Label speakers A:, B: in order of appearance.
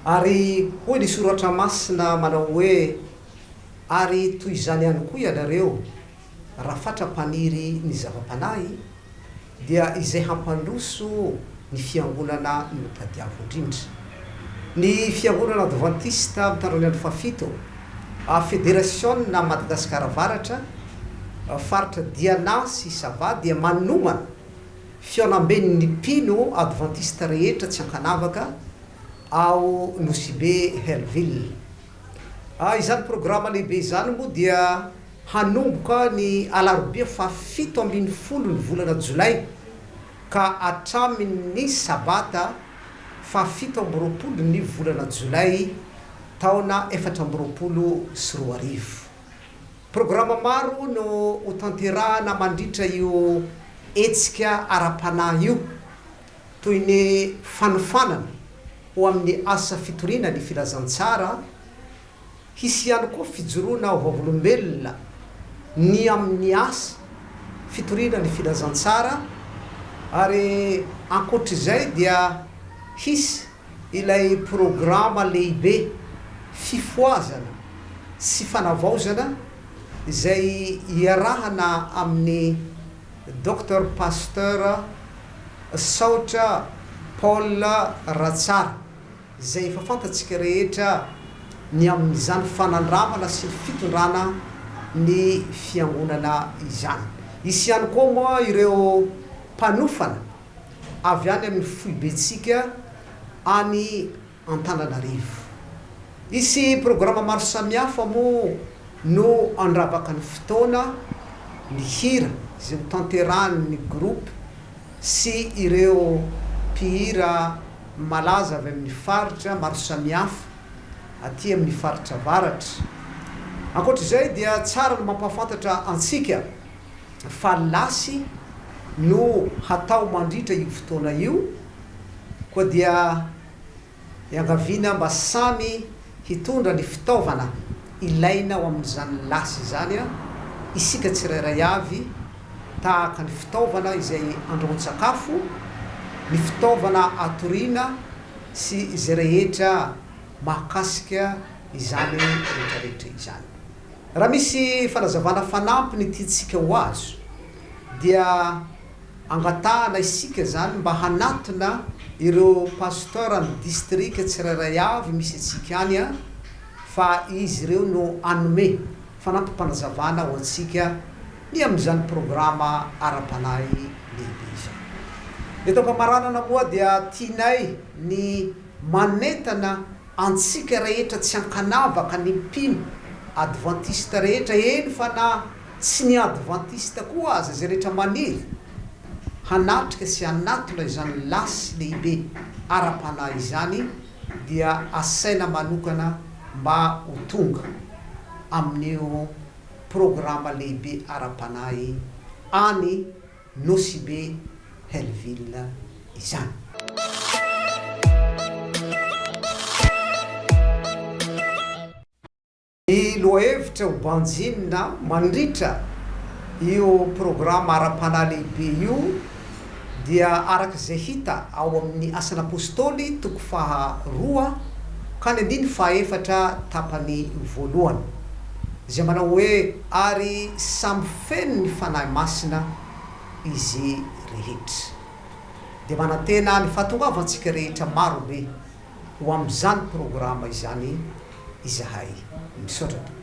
A: Ary hoy ny soratra masina manao hoe ary toy izany ihany koa ianareo raha fatrapaniry ny zava-panahy dia izay hampandroso ny fiangonana notadiavo indrindra. Ny fiangonana adventiste amin'ny tandrany andro fafito fédération na Madagasikara Avaratra faritra Diana sy Sava dia manomana fianamben'ny mpino adventiste rehetra tsy ankanavaka ao Nosibe Hellville. Izany programa lehibe izany moa dia hanomboka ny alarobia fa 7 ny volana Jolay ka hatramin'ny sabata fa 7 ny volana Jolay taona 2024. Programa maro no hotanterahana mandritra io etsika ara-panahy io, toy ny fanofanana ho amin'ny asa fitoriana ny filazantsara, hisy ihany koa fijoroana ho vavolombelona ny amin'ny asa fitoriana ny filazantsara, ary ankoatr'izay dia hisy ilay programa lehibe fifoazana sy fanavaozana izay iarahana amin'ny Dr Pasteur Saotra Paul Ratsara, izay efa fantatsika rehetra ny amin'izany fanandramana sy fitondrana ny fiangonana izany. Isy ihany koa moa ireo mpanofana avy any amin'ny Foibetsika any Antananarivo. Isy programa maro samihafa moa no andravaka ny fotoana, ny hira izay hotanterahany ny groupe sy ireo mpihira malaza avy amin'ny faritra maro samihafa aty amin'ny faritra avaratra. Ankoatr'izay dia tsara no mampafantatra antsika fa lasy no hatao mandritra io fotoana io, koa dia iangaviana mba samy hitondra ny fitaovana ilaina ao amin'izany lasy zany isika tsirairay avy, tahaka ny fitaovana izay andrahoan-tsakafo, ny fitaovana atoriana sy izay rehetra mahakasika izany rehetrarehetra izany. Raha misy fanazavana fanampy ny tiantsika ho azo dia angatahana isika zany mba hanatona ireo pasteur amin'ny district tsirairay avy misy atsika any fa izy ireo no anome fanampim-panazavana ho antsika ny amin'izany programa ara-panahy lehibe izany. Eto am-pamaranana moa dia tianay ny manentana antsika rehetra tsy ankanavaka ny mpino adventiste rehetra, eny fa na tsy ny adventiste koa aza zay rehetra maniry hanatrika sy hanatona izany lasy lehibe ara-panahy izany, dia asaina manokana mba ho tonga amin'io programa lehibe ara-panahy any Nosibe Hellville izany. Ny lohahevitra ho banjinina mandritra io programa ara-panahy lehibe io dia arak'izay hita ao amin'ny asan'ny apôstôly 2 ka ny 4 tapany voalohany, izay manao hoe ary samy feno ny fanahy masina izy rehetra. Dia manantena ny fahatongavantsika rehetra marobe ho amin'izany programa izany izahay. Misaotra.